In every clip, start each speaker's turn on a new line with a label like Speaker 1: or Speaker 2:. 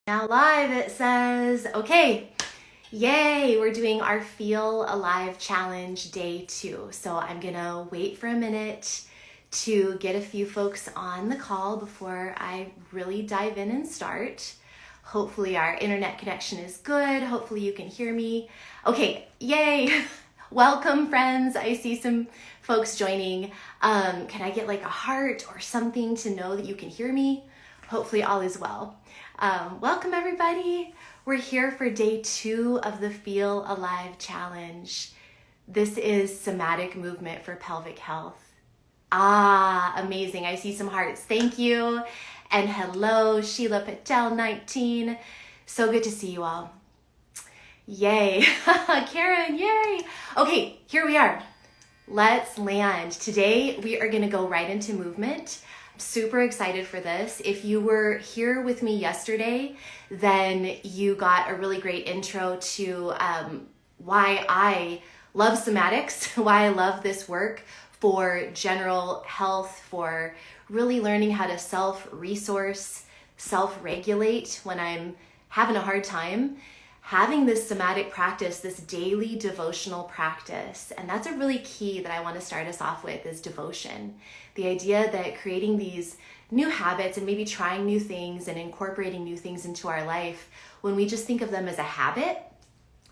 Speaker 1: Now live it says, okay, yay, we're doing our Feel Alive Challenge Day 2. So I'm gonna wait for a minute to get a few folks on the call before I really dive in and start. Hopefully our internet connection is good. Hopefully you can hear me. Okay, yay. Welcome friends. I see some folks joining. Can I get like a heart or something to know that you can hear me? Hopefully all is well. Welcome everybody. We're here for day 2 of the Feel Alive Challenge. This is somatic movement for pelvic health. Amazing. I see some hearts. Thank you. And hello, Sheila Patel 19. So good to see you all. Yay. Karen, yay. Okay, here we are. Let's land. Today we are going to go right into movement. I'm super excited for this. If you were here with me yesterday, then you got a really great intro to why I love somatics, why I love this work for general health, for really learning how to self-resource, self-regulate when I'm having a hard time. Having this somatic practice, this daily devotional practice, and that's a really key that I want to start us off with is devotion. The idea that creating these new habits and maybe trying new things and incorporating new things into our life, when we just think of them as a habit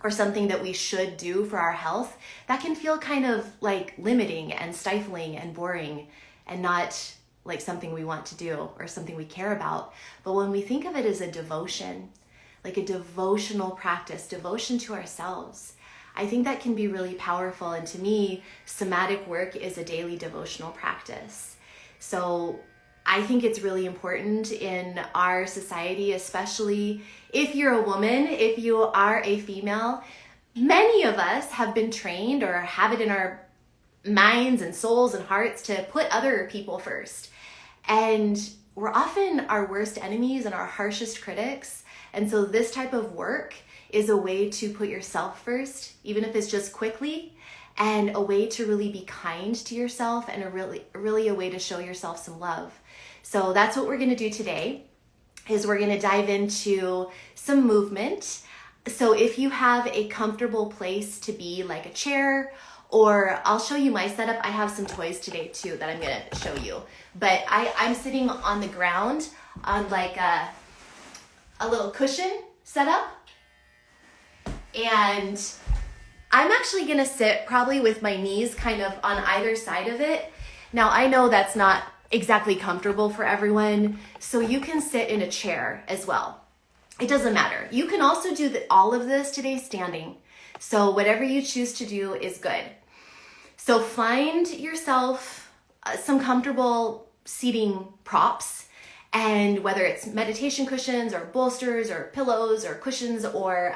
Speaker 1: or something that we should do for our health, that can feel kind of like limiting and stifling and boring and not like something we want to do or something we care about. But when we think of it as a devotion, like a devotional practice, devotion to ourselves, I think that can be really powerful. And to me, somatic work is a daily devotional practice. So I think it's really important in our society, especially if you're a woman, if you are a female. Many of us have been trained or have it in our minds and souls and hearts to put other people first. And we're often our worst enemies and our harshest critics. And so this type of work is a way to put yourself first, even if it's just quickly, and a way to really be kind to yourself and really a way to show yourself some love. So that's what we're going to do today, is we're going to dive into some movement. So if you have a comfortable place to be, like a chair, or I'll show you my setup. I have some toys today too that I'm going to show you. But I'm sitting on the ground on like a little cushion setup. And I'm actually going to sit probably with my knees kind of on either side of it. Now I know that's not exactly comfortable for everyone, so you can sit in a chair as well. It doesn't matter. You can also do all of this today standing. So whatever you choose to do is good. So find yourself some comfortable seating props, and whether it's meditation cushions or bolsters or pillows or cushions or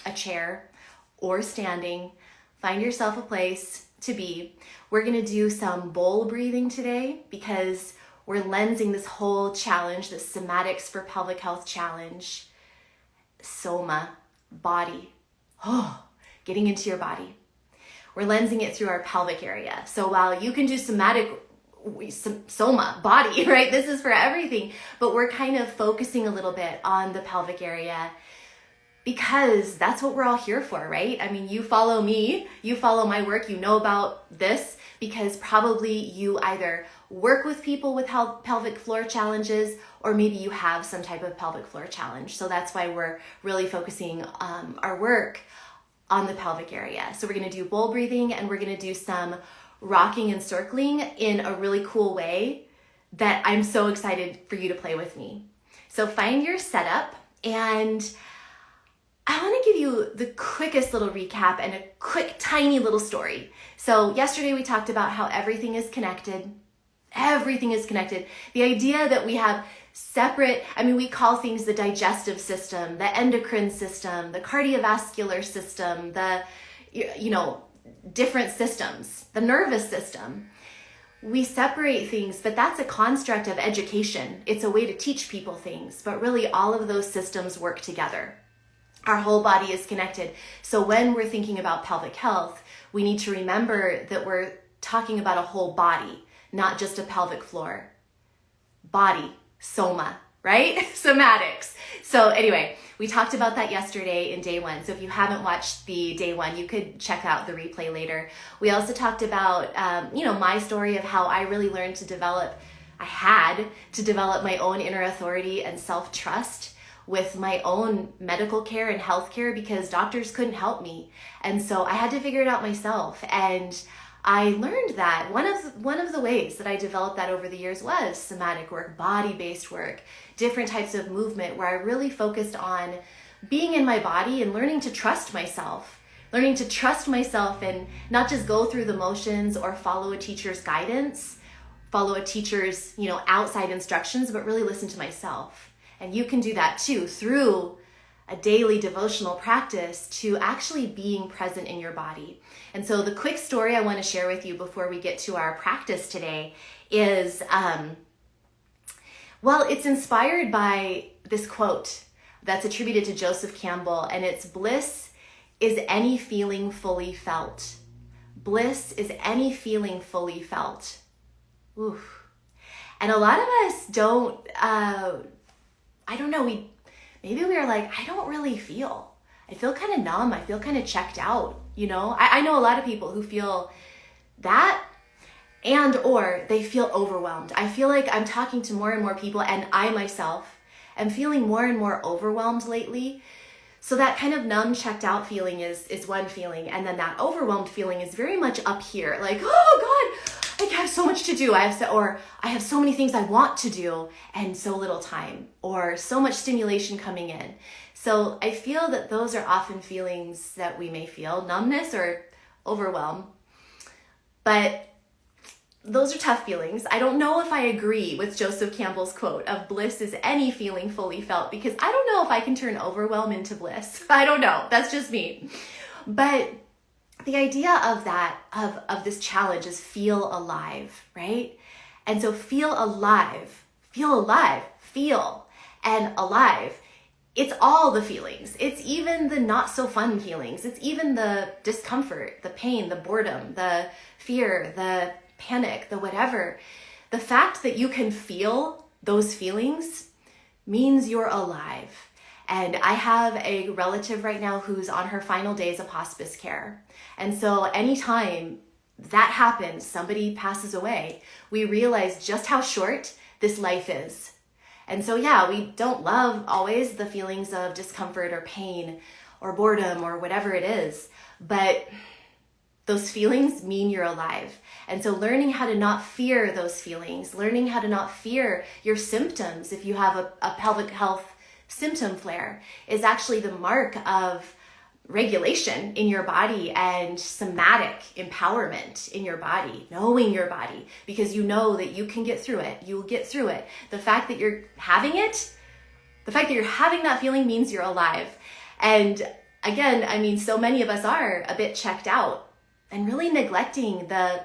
Speaker 1: a chair or standing, find yourself a place to be. We're going to do some bowl breathing today because we're lensing this whole challenge, this Somatics for Pelvic Health Challenge. Soma, body. Getting into your body. We're lensing it through our pelvic area. So while you can do somatic, soma, body, right? This is for everything, but we're kind of focusing a little bit on the pelvic area because that's what we're all here for, right? I mean, you follow me, you follow my work, you know about this because probably you either work with people with pelvic floor challenges or maybe you have some type of pelvic floor challenge. So that's why we're really focusing our work on the pelvic area. So we're going to do bowl breathing and we're going to do some rocking and circling in a really cool way that I'm so excited for you to play with me. So find your setup, and I want to give you the quickest little recap and a quick tiny little story. So yesterday we talked about how everything is connected. Everything is connected. The idea that we have separate, we call things the digestive system, the endocrine system, the cardiovascular system, the, different systems, the nervous system. We separate things, but that's a construct of education. It's a way to teach people things, but really all of those systems work together. Our whole body is connected. So when we're thinking about pelvic health, we need to remember that we're talking about a whole body, not just a pelvic floor. Body, soma, right? Somatics. So anyway, we talked about that yesterday in day one. So if you haven't watched the day one, you could check out the replay later. We also talked about, my story of how I really learned to develop, I had to develop my own inner authority and self-trust with my own medical care and healthcare because doctors couldn't help me. And so I had to figure it out myself. And I learned that one of the ways that I developed that over the years was somatic work, body-based work, different types of movement where I really focused on being in my body and learning to trust myself and not just go through the motions or follow a teacher's guidance, follow a teacher's, outside instructions, but really listen to myself. And you can do that too through a daily devotional practice to actually being present in your body. And so the quick story I want to share with you before we get to our practice today is, it's inspired by this quote that's attributed to Joseph Campbell, and it's bliss is any feeling fully felt. Bliss is any feeling fully felt. Oof. And a lot of us don't, maybe we are like, I don't really feel. I feel kind of numb. I feel kind of checked out, I know a lot of people who feel that or they feel overwhelmed. I feel like I'm talking to more and more people, and I myself am feeling more and more overwhelmed lately. So that kind of numb, checked out feeling is one feeling. And then that overwhelmed feeling is very much up here. Like, oh God, I have so much to do. I have so many things I want to do and so little time, or so much stimulation coming in. So I feel that those are often feelings that we may feel, numbness or overwhelm. But those are tough feelings. I don't know if I agree with Joseph Campbell's quote of bliss is any feeling fully felt, because I don't know if I can turn overwhelm into bliss. I don't know. That's just me. But the idea of that, of this challenge is feel alive, right? And so feel alive, and alive. It's all the feelings. It's even the not so fun feelings. It's even the discomfort, the pain, the boredom, the fear, the panic, the whatever. The fact that you can feel those feelings means you're alive. And I have a relative right now who's on her final days of hospice care. And so anytime that happens, somebody passes away, we realize just how short this life is. And so, we don't love always the feelings of discomfort or pain or boredom or whatever it is, but those feelings mean you're alive. And so learning how to not fear those feelings, learning how to not fear your symptoms if you have a pelvic health symptom flare is actually the mark of regulation in your body and somatic empowerment in your body, knowing your body, because you know that you can get through it. You will get through it. The fact that you're having that feeling means you're alive. And again, so many of us are a bit checked out and really neglecting the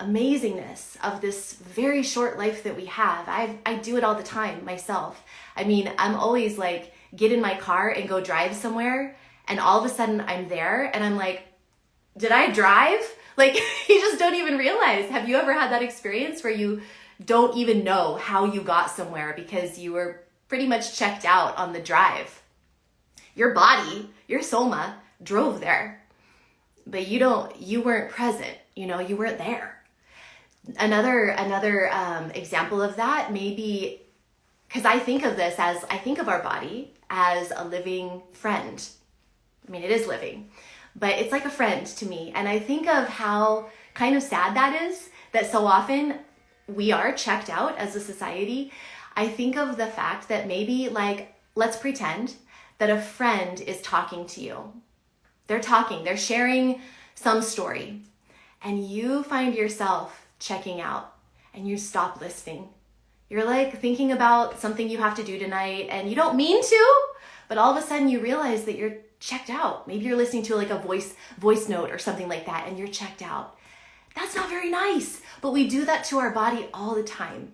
Speaker 1: amazingness of this very short life that we have. I do it all the time myself. I'm always like, get in my car and go drive somewhere, and all of a sudden I'm there and I'm like, did I drive? Like, you just don't even realize. Have you ever had that experience where you don't even know how you got somewhere because you were pretty much checked out on the drive? Your body, your soma, drove there, but you weren't present, you weren't there. Another example of that may be, because I think of our body as a living friend. It is living, but it's like a friend to me. And I think of how kind of sad that is, that so often we are checked out as a society. I think of the fact that maybe, like, let's pretend that a friend is talking to you. They're sharing some story, and you find yourself checking out and you stop listening. You're like thinking about something you have to do tonight and you don't mean to, but all of a sudden you realize that you're checked out. Maybe you're listening to like a voice note or something like that and you're checked out. That's not very nice, but we do that to our body all the time.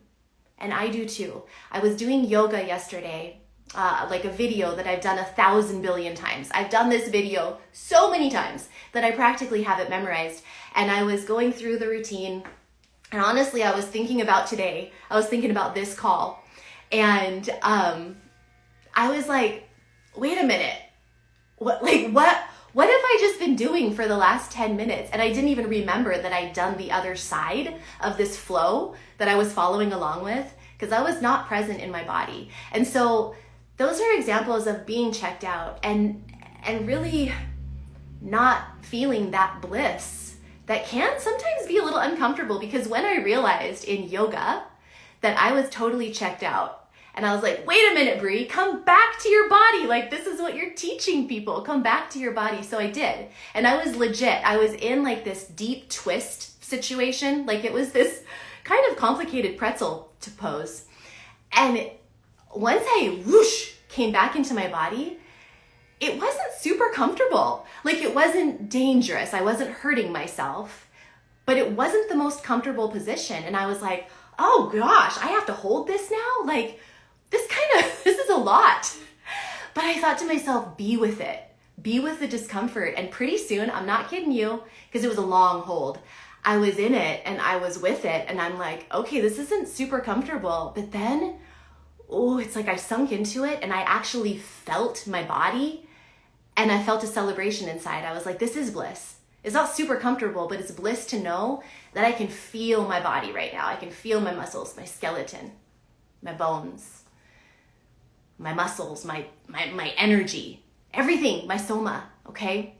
Speaker 1: And I do too. I was doing yoga yesterday, like a video that I've done 1,000 billion times. I've done this video so many times that I practically have it memorized. And I was going through the routine, and honestly, I was thinking about today. I was thinking about this call. And I was like, wait a minute. What have I just been doing for the last 10 minutes? And I didn't even remember that I'd done the other side of this flow that I was following along with, because I was not present in my body. And so those are examples of being checked out and really not feeling that bliss that can sometimes be a little uncomfortable. Because when I realized in yoga that I was totally checked out, and I was like, wait a minute, Brie, come back to your body. Like, this is what you're teaching people. Come back to your body. So I did. And I was legit. I was in like this deep twist situation. Like, it was this kind of complicated pretzel to pose. And once I whoosh came back into my body, it wasn't super comfortable. Like, it wasn't dangerous. I wasn't hurting myself, but it wasn't the most comfortable position. And I was like, oh gosh, I have to hold this now? Like, this is a lot. But I thought to myself, be with it. Be with the discomfort. And pretty soon, I'm not kidding you, because it was a long hold, I was in it and I was with it. And I'm like, okay, this isn't super comfortable. But then, oh, it's like I sunk into it and I actually felt my body and I felt a celebration inside. I was like, this is bliss. It's not super comfortable, but it's bliss to know that I can feel my body right now. I can feel my muscles, my skeleton, my bones, my muscles, my energy, everything, my soma, okay?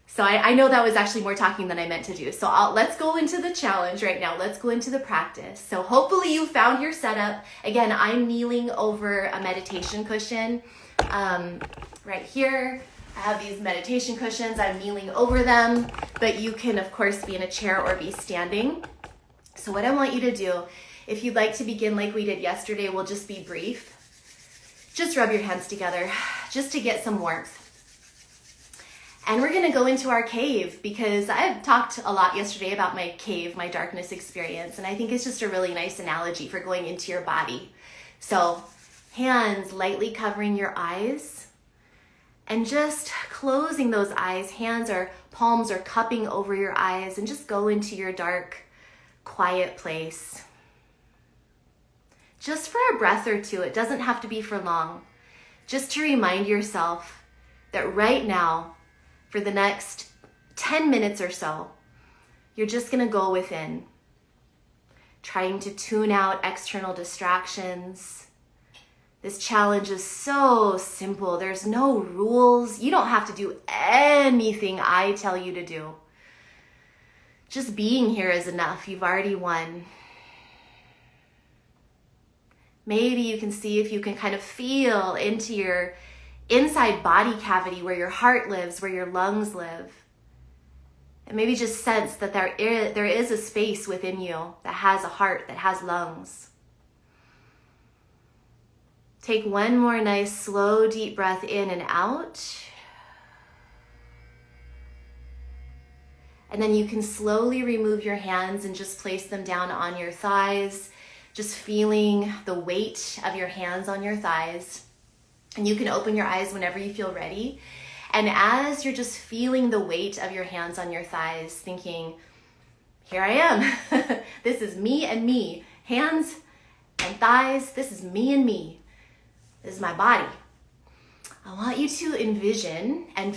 Speaker 1: So I know that was actually more talking than I meant to do. So let's go into the challenge right now. Let's go into the practice. So hopefully you found your setup. Again, I'm kneeling over a meditation cushion. Right here, I have these meditation cushions. I'm kneeling over them, but you can of course be in a chair or be standing. So what I want you to do, if you'd like to begin like we did yesterday, we'll just be brief. Just rub your hands together just to get some warmth. And we're gonna go into our cave, because I've talked a lot yesterday about my cave, my darkness experience, and I think it's just a really nice analogy for going into your body. So hands lightly covering your eyes and just closing those eyes. Hands or palms are cupping over your eyes, and just go into your dark, quiet place. Just for a breath or two. It doesn't have to be for long. Just to remind yourself that right now, for the next 10 minutes or so, you're just gonna go within, trying to tune out external distractions. This challenge is so simple. There's no rules. You don't have to do anything I tell you to do. Just being here is enough. You've already won. Maybe you can see if you can kind of feel into your inside body cavity where your heart lives, where your lungs live. And maybe just sense that there is a space within you that has a heart, that has lungs. Take one more nice, slow, deep breath in and out. And then you can slowly remove your hands and just place them down on your thighs, just feeling the weight of your hands on your thighs. And you can open your eyes whenever you feel ready. And as you're just feeling the weight of your hands on your thighs, thinking, here I am. This is me and me. Hands and thighs, this is me and me. This is my body. I want you to envision, and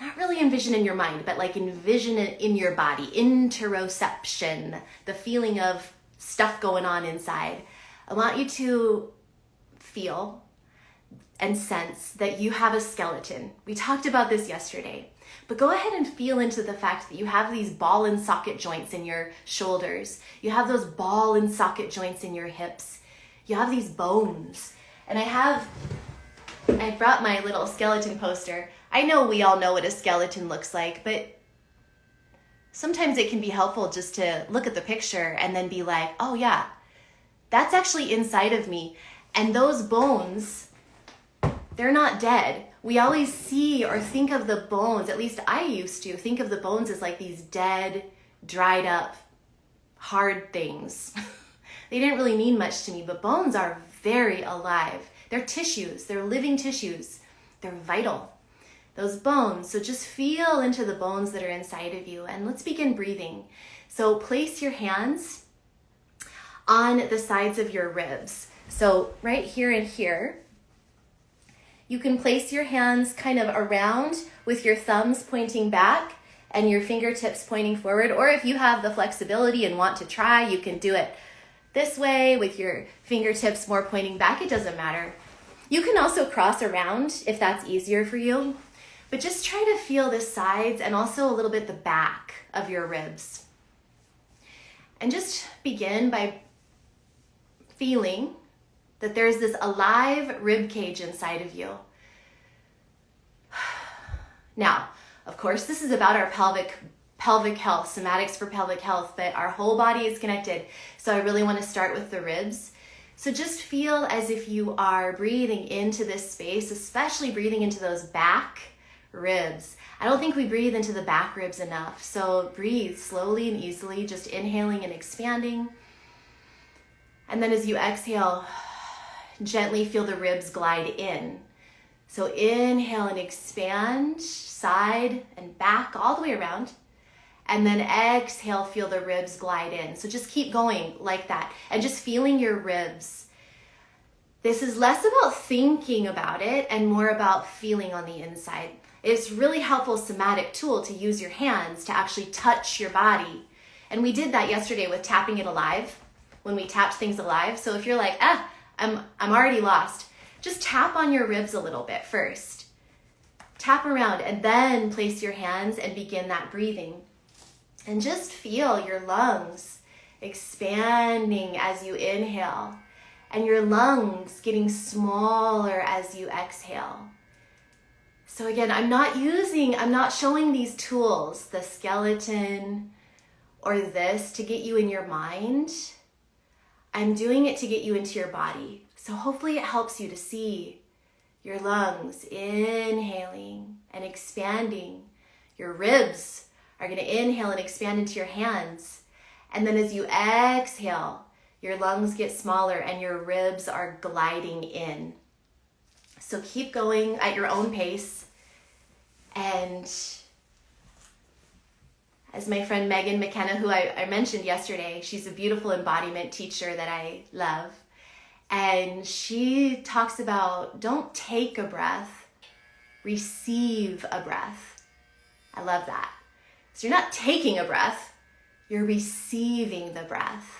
Speaker 1: not really envision in your mind, but like envision it in your body. Interoception, the feeling of stuff going on inside. I want you to feel and sense that you have a skeleton. We talked about this yesterday, but go ahead and feel into the fact that you have these ball and socket joints in your shoulders. You have those ball and socket joints in your hips. You have these bones. And I brought my little skeleton poster. I know we all know what a skeleton looks like, but sometimes it can be helpful just to look at the picture and then be like, oh yeah, that's actually inside of me. And those bones, they're not dead. We always see or think of the bones, at least I used to think of the bones as like these dead, dried up, hard things. They didn't really mean much to me, but bones are very alive. They're tissues, they're living tissues. They're vital. Those bones, so just feel into the bones that are inside of you, and let's begin breathing. So place your hands on the sides of your ribs. So right here and here, you can place your hands kind of around with your thumbs pointing back and your fingertips pointing forward. Or if you have the flexibility and want to try, you can do it this way with your fingertips more pointing back. It doesn't matter. You can also cross around if that's easier for you. But just try to feel the sides and also a little bit the back of your ribs. And just begin by feeling that there's this alive rib cage inside of you. Now, of course, this is about our pelvic health, somatics for pelvic health, but our whole body is connected. So I really want to start with the ribs. So just feel as if you are breathing into this space, especially breathing into those back ribs. I don't think we breathe into the back ribs enough. So breathe slowly and easily, just inhaling and expanding. And then as you exhale, gently feel the ribs glide in. So inhale and expand, side and back, all the way around. And then exhale, feel the ribs glide in. So just keep going like that and just feeling your ribs. This is less about thinking about it and more about feeling on the inside. It's a really helpful somatic tool to use your hands to actually touch your body. And we did that yesterday with tapping it alive, when we tapped things alive. So if you're like, I'm already lost, just tap on your ribs a little bit first. Tap around and then place your hands and begin that breathing. And just feel your lungs expanding as you inhale and your lungs getting smaller as you exhale. So again, I'm not showing these tools, the skeleton or this, to get you in your mind. I'm doing it to get you into your body. So hopefully it helps you to see your lungs inhaling and expanding. Your ribs are going to inhale and expand into your hands. And then as you exhale, your lungs get smaller and your ribs are gliding in. So keep going at your own pace. And as my friend Megan McKenna, who I mentioned yesterday, she's a beautiful embodiment teacher that I love. And she talks about don't take a breath, receive a breath. I love that. So you're not taking a breath, you're receiving the breath.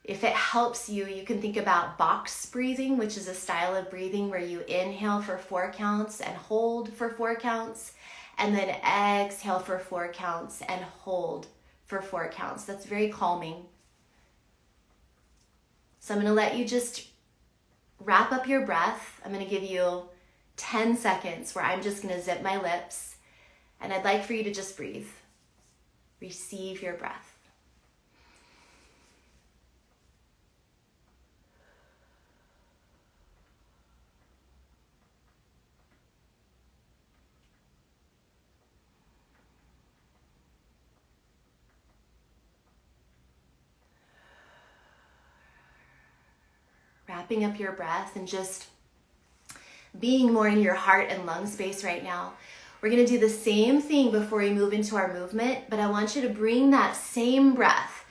Speaker 1: If it helps you, you can think about box breathing, which is a style of breathing where you inhale for 4 counts and hold for 4 counts, and then exhale for 4 counts and hold for 4 counts. That's very calming. So I'm going to let you just wrap up your breath. I'm going to give you 10 seconds where I'm just going to zip my lips, and I'd like for you to just breathe. Receive your breath. Wrapping up your breath and just being more in your heart and lung space right now. We're going to do the same thing before we move into our movement, but I want you to bring that same breath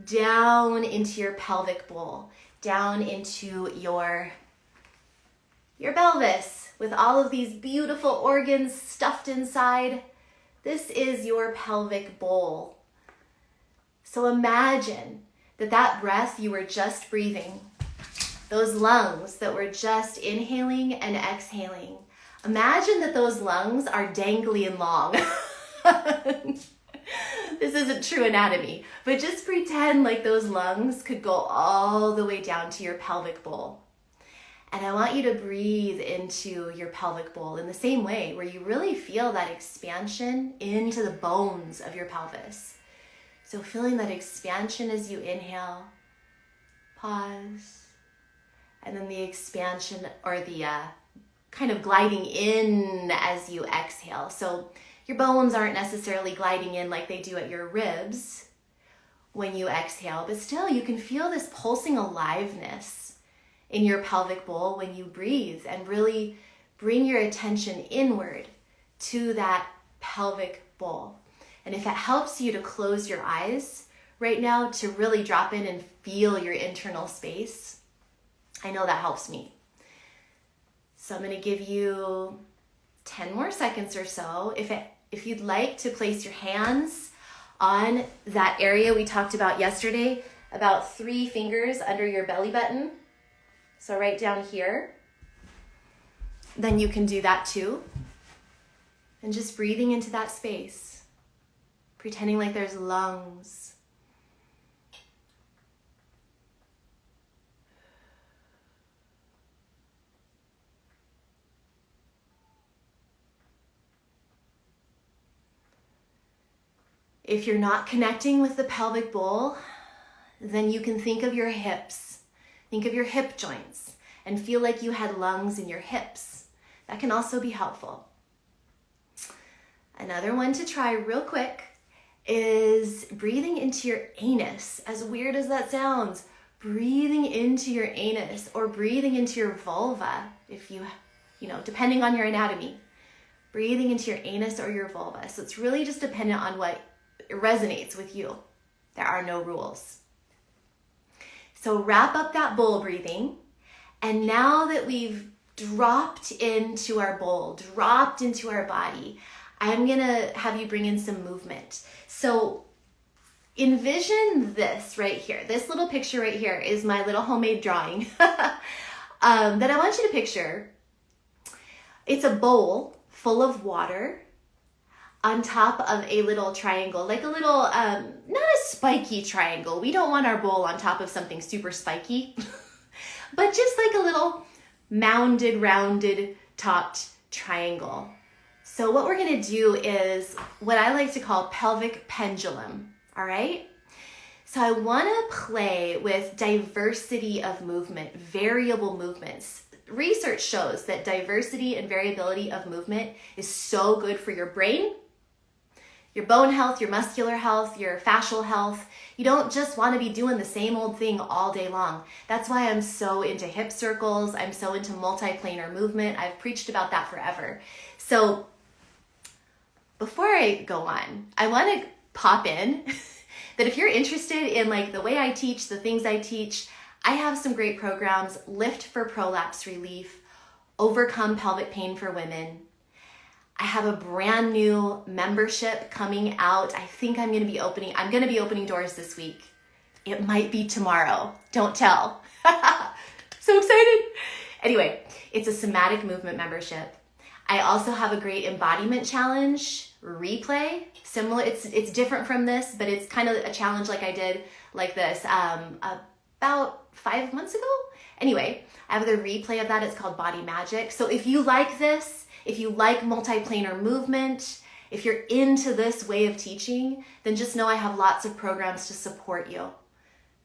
Speaker 1: down into your pelvic bowl, down into your pelvis with all of these beautiful organs stuffed inside. This is your pelvic bowl. So imagine that breath you were just breathing, those lungs that were just inhaling and exhaling, imagine that those lungs are dangly and long. This isn't true anatomy, but just pretend like those lungs could go all the way down to your pelvic bowl. And I want you to breathe into your pelvic bowl in the same way where you really feel that expansion into the bones of your pelvis. So feeling that expansion as you inhale, pause. And then the expansion or the kind of gliding in as you exhale. So your bones aren't necessarily gliding in like they do at your ribs when you exhale, but still you can feel this pulsing aliveness in your pelvic bowl when you breathe and really bring your attention inward to that pelvic bowl. And if it helps you to close your eyes right now to really drop in and feel your internal space. I know that helps me. So I'm going to give you 10 more seconds or so. If you'd like to place your hands on that area we talked about yesterday, about 3 fingers under your belly button, so right down here, then you can do that too. And just breathing into that space, pretending like there's lungs. If you're not connecting with the pelvic bowl, then you can think of your hips. Think of your hip joints and feel like you had lungs in your hips. That can also be helpful. Another one to try real quick is breathing into your anus. As weird as that sounds, breathing into your anus or breathing into your vulva, if you depending on your anatomy, breathing into your anus or your vulva. So it's really just dependent on what resonates with you. There are no rules. So wrap up that bowl breathing. And now that we've dropped into our bowl, dropped into our body, I'm gonna have you bring in some movement. So envision this right here. This little picture right here is my little homemade drawing that I want you to picture. It's a bowl full of water on top of a little triangle, like a little, not a spiky triangle. We don't want our bowl on top of something super spiky, but just like a little mounded, rounded, topped triangle. So what we're gonna do is what I like to call pelvic pendulum, all right? So I wanna play with diversity of movement, variable movements. Research shows that diversity and variability of movement is so good for your brain, your bone health, your muscular health, your fascial health. You don't just want to be doing the same old thing all day long. That's why I'm so into hip circles. I'm so into multiplanar movement. I've preached about that forever. So before I go on, I want to pop in that if you're interested in like the way I teach, the things I teach, I have some great programs: Lift for prolapse relief, Overcome pelvic pain for women. I have a brand new membership coming out. I think I'm going to be opening doors this week. It might be tomorrow. Don't tell. So excited. Anyway, it's a somatic movement membership. I also have a great embodiment challenge replay. Similar, it's different from this, but it's kind of a challenge like I did like this about 5 months ago. Anyway, I have the replay of that. It's called Body Magic. So if you like this, if you like multiplanar movement, if you're into this way of teaching, then just know I have lots of programs to support you,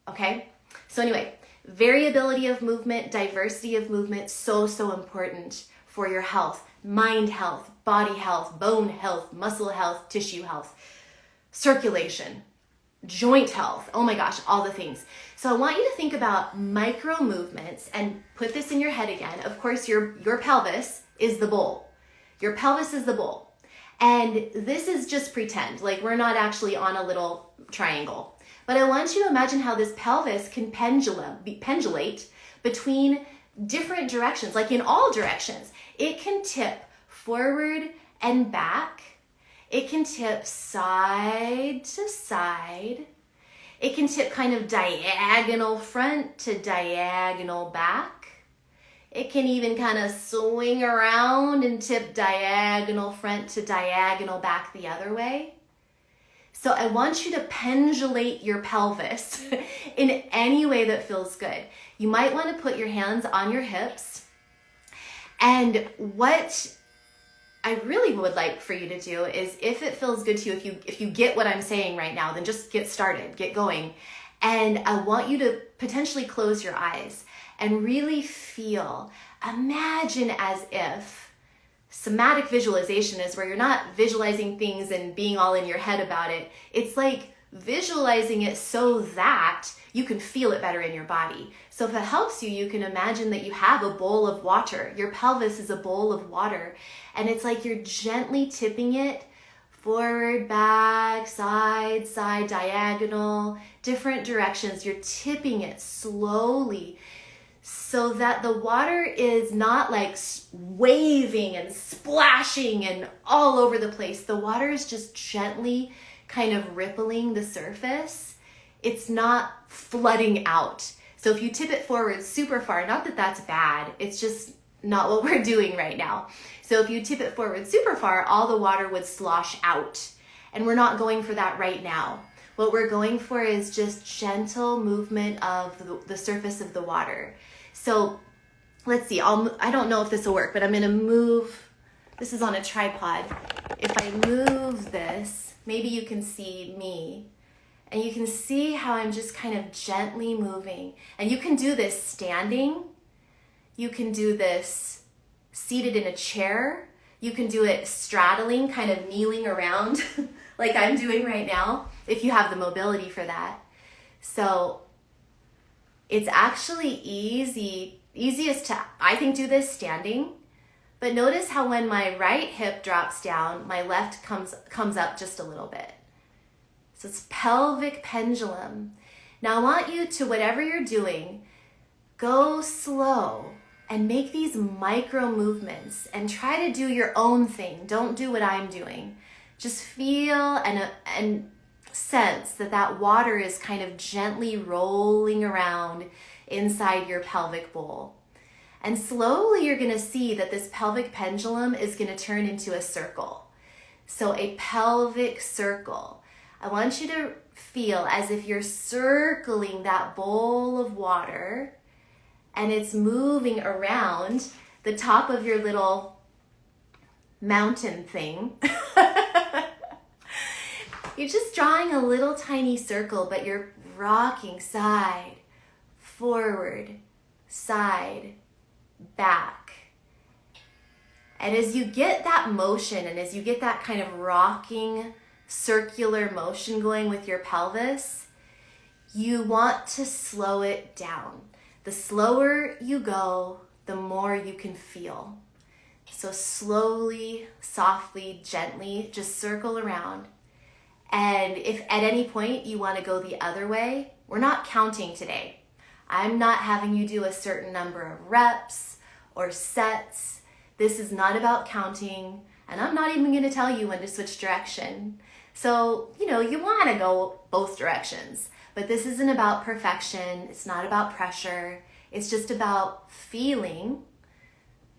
Speaker 1: okay? So anyway, variability of movement, diversity of movement, so important for your health, mind health, body health, bone health, muscle health, tissue health, circulation, joint health, oh my gosh, all the things. So I want you to think about micro movements and put this in your head again. Of course, your pelvis is the bowl. Your pelvis is the bowl. And this is just pretend, like we're not actually on a little triangle. But I want you to imagine how this pelvis can pendulate between different directions, like in all directions. It can tip forward and back. It can tip side to side. It can tip kind of diagonal front to diagonal back. It can even kind of swing around and tip diagonal front to diagonal back the other way. So I want you to pendulate your pelvis in any way that feels good. You might want to put your hands on your hips. And what I really would like for you to do is, if it feels good to you, if you get what I'm saying right now, then just get started, get going. And I want you to potentially close your eyes and really feel, imagine as if somatic visualization is where you're not visualizing things and being all in your head about it. It's like visualizing it so that you can feel it better in your body. So if it helps you, you can imagine that you have a bowl of water. Your pelvis is a bowl of water, and it's like you're gently tipping it Forward, back, side, side, diagonal, different directions. You're tipping it slowly so that the water is not like waving and splashing and all over the place. The water is just gently kind of rippling the surface. It's not flooding out. So if you tip it forward super far, not that that's bad, it's just not what we're doing right now. So if you tip it forward super far, all the water would slosh out. And we're not going for that right now. What we're going for is just gentle movement of the surface of the water. So let's see, I don't know if this will work, but I'm gonna move, this is on a tripod. If I move this, maybe you can see me. And you can see how I'm just kind of gently moving. And you can do this standing. You can do this seated in a chair. You can do it straddling, kind of kneeling around like I'm doing right now, if you have the mobility for that. So it's actually easiest to, I think, do this standing. But notice how when my right hip drops down, my left comes up just a little bit. So it's pelvic pendulum. Now I want you to, whatever you're doing, go slow and make these micro movements and try to do your own thing. Don't do what I'm doing. Just feel and sense that water is kind of gently rolling around inside your pelvic bowl. And slowly you're gonna see that this pelvic pendulum is gonna turn into a circle. So a pelvic circle. I want you to feel as if you're circling that bowl of water and it's moving around the top of your little mountain thing. You're just drawing a little tiny circle, but you're rocking side, forward, side, back. And as you get that motion and as you get that kind of rocking circular motion going with your pelvis, you want to slow it down. The slower you go, the more you can feel. So slowly, softly, gently, just circle around. And if at any point you want to go the other way, we're not counting today. I'm not having you do a certain number of reps or sets. This is not about counting, and I'm not even going to tell you when to switch direction. So, you want to go both directions, but this isn't about perfection. It's not about pressure. It's just about feeling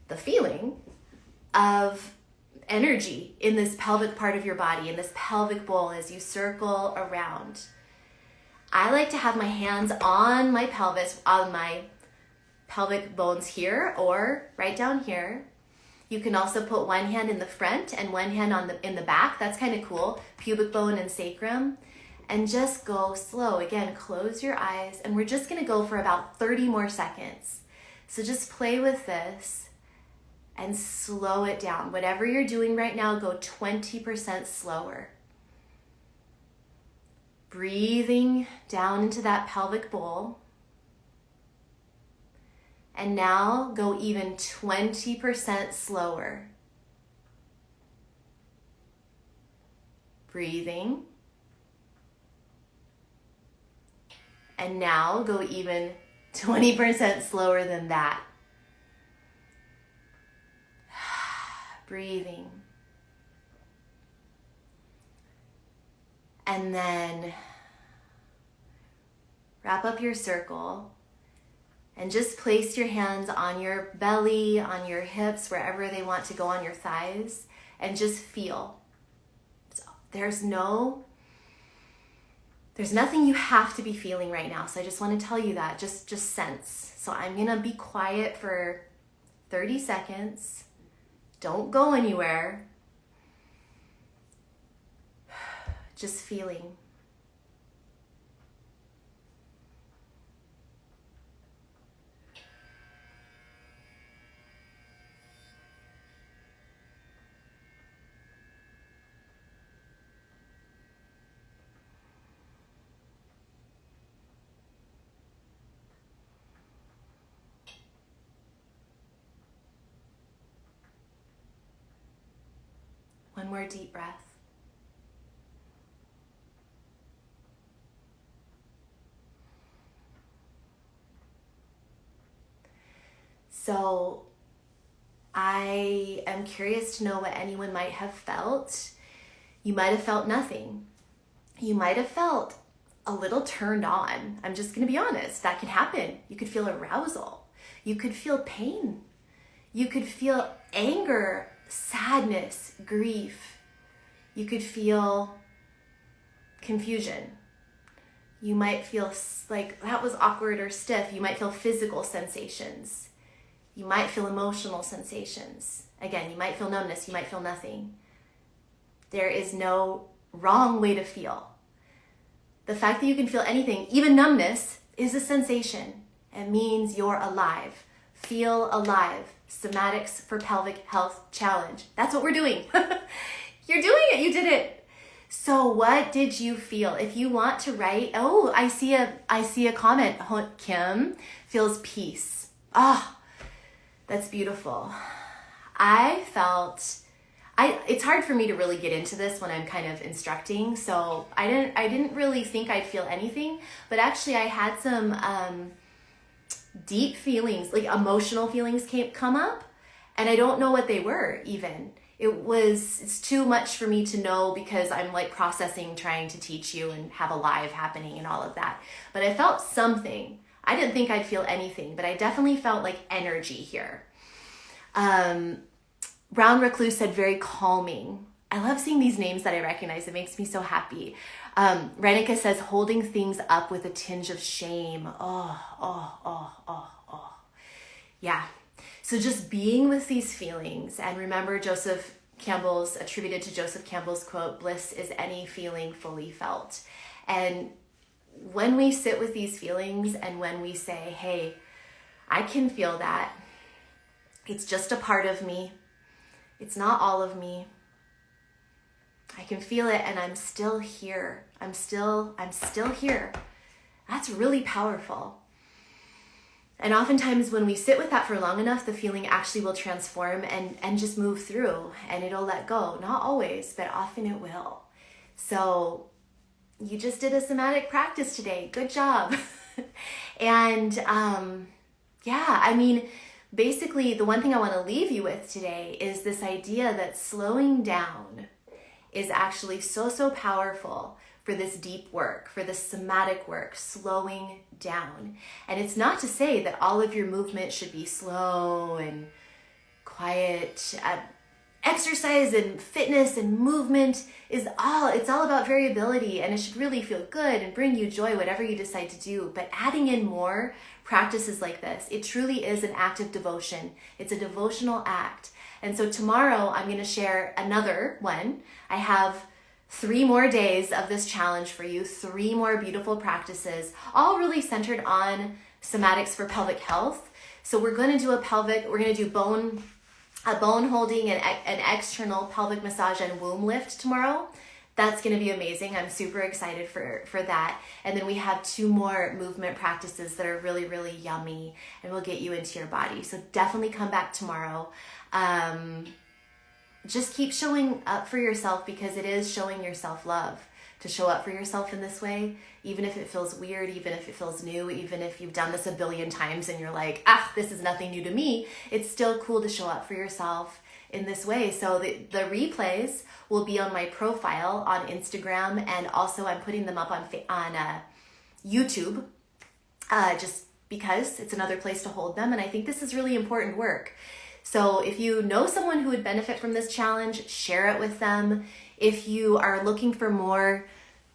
Speaker 1: the feeling of energy in this pelvic part of your body, in this pelvic bowl as you circle around. I like to have my hands on my pelvis, on my pelvic bones here or right down here. You can also put one hand in the front and one hand in the back. That's kind of cool. Pubic bone and sacrum. And just go slow. Again, close your eyes. And we're just going to go for about 30 more seconds. So just play with this and slow it down. Whatever you're doing right now, go 20% slower. Breathing down into that pelvic bowl. And now go even 20% slower. Breathing. And now go even 20% slower than that. Breathing. And then wrap up your circle. And just place your hands on your belly, on your hips, wherever they want to go, on your thighs, and just feel. So there's nothing you have to be feeling right now. So I just want to tell you that, just sense. So I'm going to be quiet for 30 seconds. Don't go anywhere. Just feeling. One more deep breath. So I am curious to know what anyone might have felt. You might have felt nothing. You might have felt a little turned on. I'm just going to be honest. That can happen. You could feel arousal. You could feel pain. You could feel anger, sadness, grief. You could feel confusion. You might feel like that was awkward or stiff. You might feel physical sensations. You might feel emotional sensations. Again, you might feel numbness. You might feel nothing. There is no wrong way to feel. The fact that you can feel anything, even numbness, is a sensation. It means you're alive. Feel alive. Somatics for Pelvic Health Challenge. That's what we're doing. You're doing it. You did it. So what did you feel? If you want to write, oh, I see a comment. Kim feels peace. Ah, that's beautiful. It's hard for me to really get into this when I'm kind of instructing, so I didn't really think I'd feel anything, but actually I had some deep feelings, like emotional feelings come up, and I don't know what they were even. It's too much for me to know because I'm like processing, trying to teach you and have a live happening and all of that. But I felt something. I didn't think I'd feel anything, but I definitely felt like energy here. Brown Recluse said very calming. I love seeing these names that I recognize. It makes me so happy. Renica says holding things up with a tinge of shame. Oh. Yeah. So just being with these feelings, and remember attributed to Joseph Campbell's quote, bliss is any feeling fully felt. And when we sit with these feelings and when we say, hey, I can feel that. It's just a part of me. It's not all of me. I can feel it and I'm still here. I'm still here. That's really powerful. And oftentimes when we sit with that for long enough, the feeling actually will transform and just move through and it'll let go. Not always, but often it will. So you just did a somatic practice today. Good job. And basically the one thing I want to leave you with today is this idea that slowing down is actually so powerful for this deep work, for this somatic work, slowing down. And it's not to say that all of your movement should be slow and quiet. Exercise and fitness and movement it's all about variability, and it should really feel good and bring you joy, whatever you decide to do. But adding in more practices like this, it truly is an act of devotion. It's a devotional act. And so tomorrow I'm going to share another one. I have 3 more days of this challenge for you, 3 more beautiful practices, all really centered on somatics for pelvic health. So we're going to do bone holding and an external pelvic massage and womb lift tomorrow. That's going to be amazing. I'm super excited for that. And then we have 2 more movement practices that are really, really yummy and will get you into your body. So definitely come back tomorrow. Just keep showing up for yourself, because it is showing yourself love to show up for yourself in this way, even if it feels weird, even if it feels new, even if you've done this a billion times and you're like, this is nothing new to me. It's still cool to show up for yourself in this way. So the replays will be on my profile on Instagram, and also I'm putting them up on YouTube, just because it's another place to hold them. And I think this is really important work. So if you know someone who would benefit from this challenge, share it with them. If you are looking for more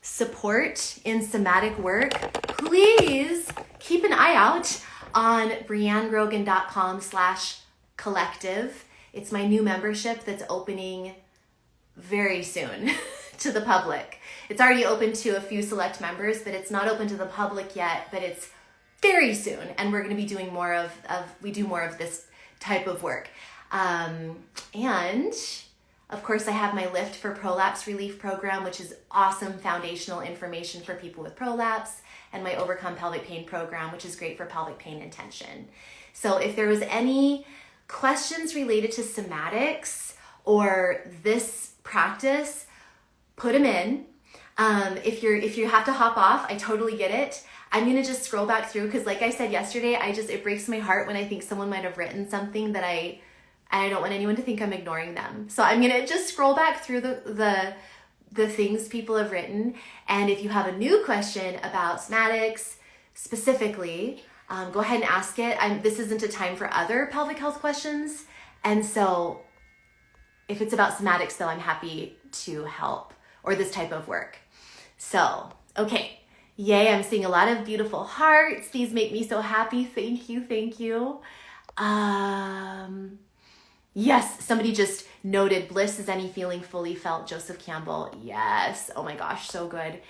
Speaker 1: support in somatic work, please keep an eye out on briannegrogan.com/collective. It's my new membership that's opening very soon to the public. It's already open to a few select members, but it's not open to the public yet, but it's very soon. And we're going to be doing more of this type of work. And of course I have my Lift for Prolapse Relief program, which is awesome foundational information for people with prolapse, and my Overcome Pelvic Pain program, which is great for pelvic pain and tension. So if there was any questions related to somatics or this practice, put them in. If you have to hop off, I totally get it. I'm going to just scroll back through because like I said yesterday, it breaks my heart when I think someone might have written something that I don't want anyone to think I'm ignoring them. So I'm going to just scroll back through the things people have written. And if you have a new question about somatics specifically, go ahead and ask it. This isn't a time for other pelvic health questions. And so if it's about somatics though, I'm happy to help, or this type of work. So, okay. Yay, I'm seeing a lot of beautiful hearts. These make me so happy. Thank you, thank you. Yes, somebody just noted, bliss is any feeling fully felt, Joseph Campbell. Yes, oh my gosh, so good.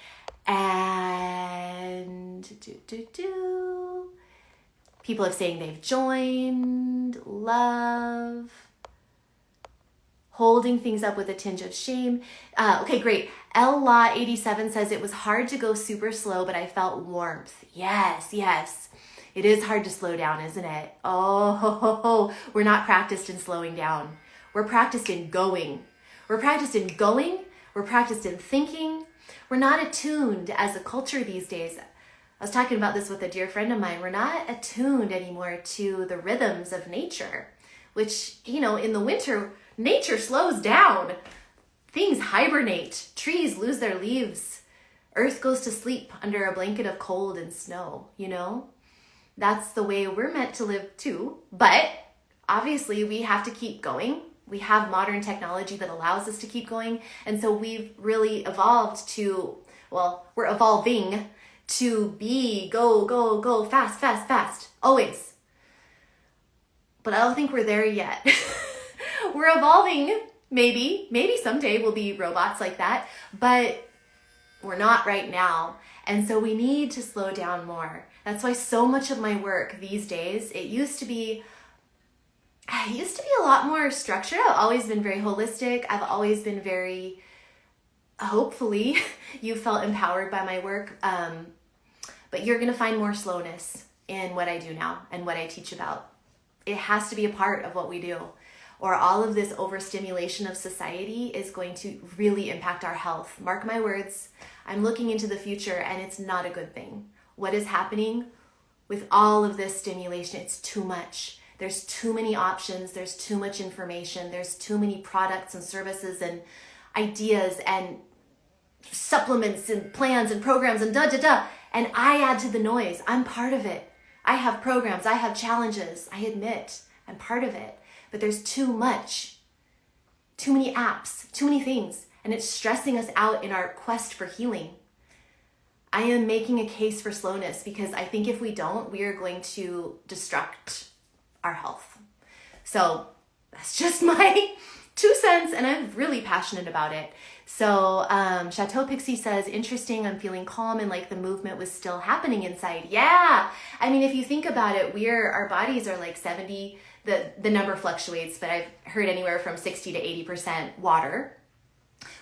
Speaker 1: And people are saying they've joined, love. Holding things up with a tinge of shame. Okay, great. L Law 87 says it was hard to go super slow, but I felt warmth. Yes, yes. It is hard to slow down, isn't it? Oh, we're not practiced in slowing down. We're practiced in going. We're practiced in going. We're practiced in thinking. We're not attuned as a culture these days. I was talking about this with a dear friend of mine. We're not attuned anymore to the rhythms of nature, which, in the winter, nature slows down. Things hibernate. Trees lose their leaves. Earth goes to sleep under a blanket of cold and snow, That's the way we're meant to live too. But obviously we have to keep going. We have modern technology that allows us to keep going. And so we've really evolved we're evolving to be go, fast, fast, fast, always. But I don't think we're there yet. We're evolving, maybe someday we'll be robots like that, but we're not right now. And so we need to slow down more. That's why so much of my work these days, it used to be a lot more structured. I've always been very holistic. I've always been very, hopefully you felt empowered by my work. But you're going to find more slowness in what I do now and what I teach about. It has to be a part of what we do, or all of this overstimulation of society is going to really impact our health. Mark my words, I'm looking into the future and it's not a good thing. What is happening with all of this stimulation? It's too much. There's too many options. There's too much information. There's too many products and services and ideas and supplements and plans and programs and And I add to the noise. I'm part of it. I have programs. I have challenges. I admit I'm part of it. But there's too much. Too many apps. Too many things. And it's stressing us out in our quest for healing. I am making a case for slowness because I think if we don't, we are going to destruct our health. So that's just my 2 cents, and I'm really passionate about it. So Chateau Pixie says, interesting, I'm feeling calm and like the movement was still happening inside. Yeah, I mean, if you think about it, our bodies are like 70, the number fluctuates, but I've heard anywhere from 60 to 80% water.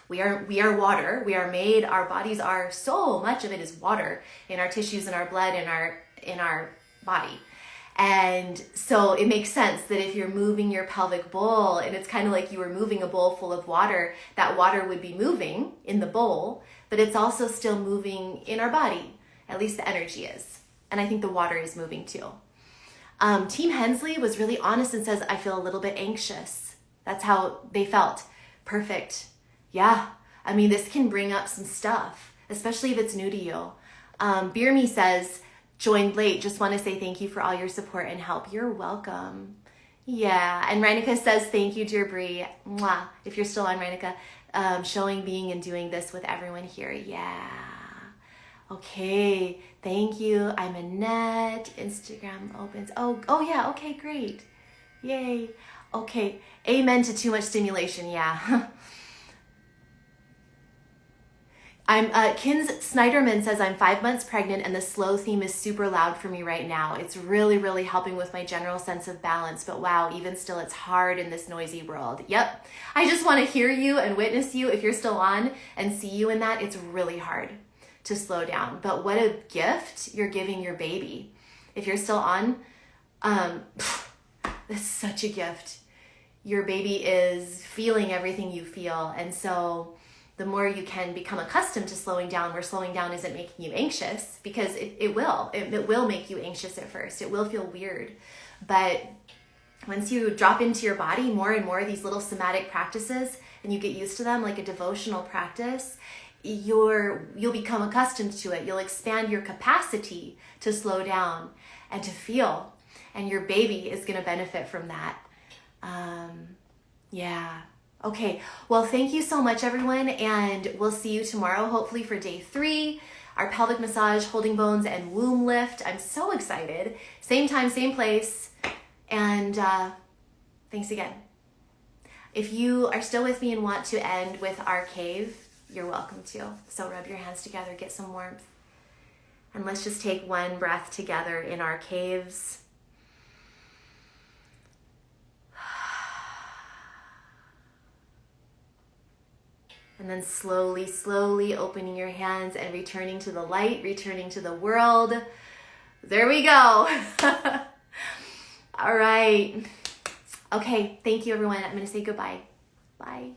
Speaker 1: We are water. We are made, our bodies are, so much of it is water in our tissues, in our blood, in our body. And so it makes sense that if you're moving your pelvic bowl, and it's kind of like you were moving a bowl full of water, that water would be moving in the bowl, but it's also still moving in our body. At least the energy is. And I think the water is moving too. Team Hensley was really honest and says, I feel a little bit anxious. That's how they felt. Perfect. Yeah. I mean, this can bring up some stuff, especially if it's new to you. Beer Me says, joined late. Just want to say thank you for all your support and help. You're welcome. Yeah. And Reinika says, thank you, dear Bree. Mwah. If you're still on, Reinika, showing, being, and doing this with everyone here. Yeah. Okay. Thank you. I'm Annette. Instagram opens. Oh yeah. Okay, great. Yay. Okay. Amen to too much stimulation. Yeah. Kins Snyderman says, I'm 5 months pregnant and the slow theme is super loud for me right now. It's really, really helping with my general sense of balance. But wow, even still, it's hard in this noisy world. Yep. I just want to hear you and witness you if you're still on and see you in that. It's really hard to slow down. But what a gift you're giving your baby. If you're still on, that's such a gift. Your baby is feeling everything you feel. And so the more you can become accustomed to slowing down, where slowing down isn't making you anxious, because it will make you anxious at first. It will feel weird. But once you drop into your body more and more these little somatic practices and you get used to them like a devotional practice, you'll become accustomed to it. You'll expand your capacity to slow down and to feel. And your baby is going to benefit from that. Yeah. Okay. Well, thank you so much, everyone. And we'll see you tomorrow, hopefully for day 3, our pelvic massage, holding bones, and womb lift. I'm so excited. Same time, same place. And thanks again. If you are still with me and want to end with our cave, you're welcome to. So rub your hands together, get some warmth. And let's just take one breath together in our caves. And then slowly, slowly opening your hands and returning to the light, returning to the world. There we go. All right. Okay, thank you, everyone. I'm going to say goodbye. Bye.